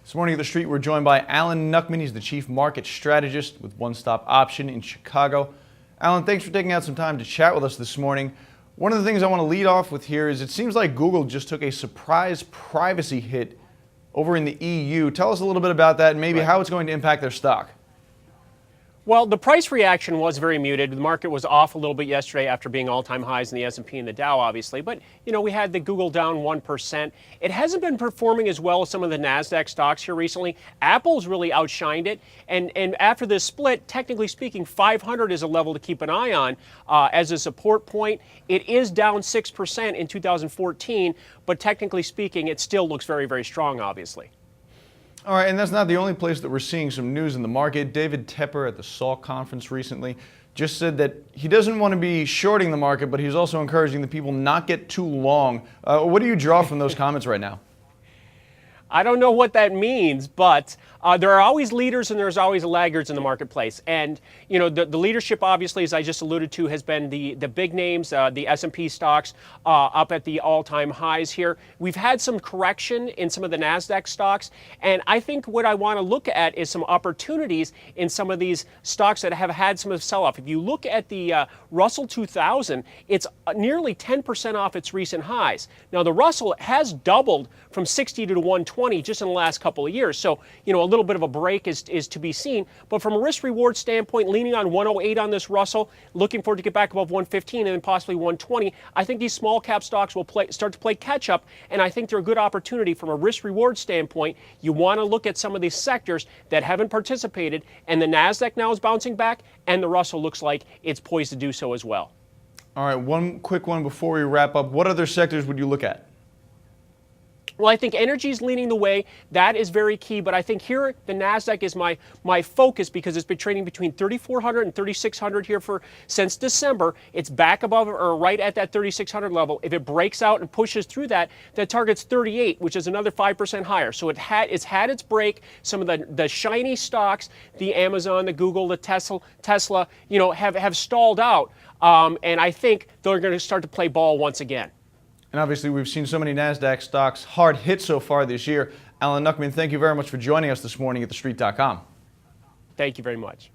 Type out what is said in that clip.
This morning at the street, we're joined by Alan Knuckman. He's the Chief Market Strategist with OneStopOption in Chicago. Alan, thanks for taking out some time to chat with us this morning. One of the things I want to lead off with here is it seems like Google just took a surprise privacy hit over in the EU. Tell us a little bit about that and maybe how it's going to impact their stock. Well, the price reaction was very muted. The market was off a little bit yesterday after being all-time highs in the S&P and the Dow, obviously. But, we had the Google down 1%. It hasn't been performing as well as some of the Nasdaq stocks here recently. Apple's really outshined it. And after this split, technically speaking, 500 is a level to keep an eye on as a support point. It is down 6% in 2014, but technically speaking, it still looks very, very strong, obviously. All right, and that's not the only place that we're seeing some news in the market. David Tepper at the SALT conference recently just said that he doesn't want to be shorting the market, but he's also encouraging the people not get too long. What do you draw from those comments right now? I don't know what that means, but there are always leaders and there's always laggards in the marketplace. And, the leadership, obviously, as I just alluded to, has been the big names, the S&P stocks up at the all-time highs here. We've had some correction in some of the Nasdaq stocks. And I think what I want to look at is some opportunities in some of these stocks that have had some of the sell-off. If you look at the Russell 2000, it's nearly 10% off its recent highs. Now, the Russell has doubled from 60 to 120 just in the last couple of years. So, a little bit of a break is to be seen. But from a risk-reward standpoint, leaning on 108 on this Russell, looking forward to get back above 115 and then possibly 120, I think these small cap stocks will start to play catch-up, and I think they're a good opportunity from a risk-reward standpoint. You want to look at some of these sectors that haven't participated, and the Nasdaq now is bouncing back, and the Russell looks like it's poised to do so as well. All right, one quick one before we wrap up. What other sectors would you look at? Well, I think energy is leading the way. That is very key. But I think here the Nasdaq is my focus because it's been trading between 3,400 and 3,600 here since December. It's back above or right at that 3,600 level. If it breaks out and pushes through that target's 38, which is another 5% higher. So it's had its break. Some of the shiny stocks, the Amazon, the Google, the Tesla, have stalled out. And I think they're going to start to play ball once again. And obviously, we've seen so many Nasdaq stocks hard hit so far this year. Alan Knuckman, thank you very much for joining us this morning at TheStreet.com. Thank you very much.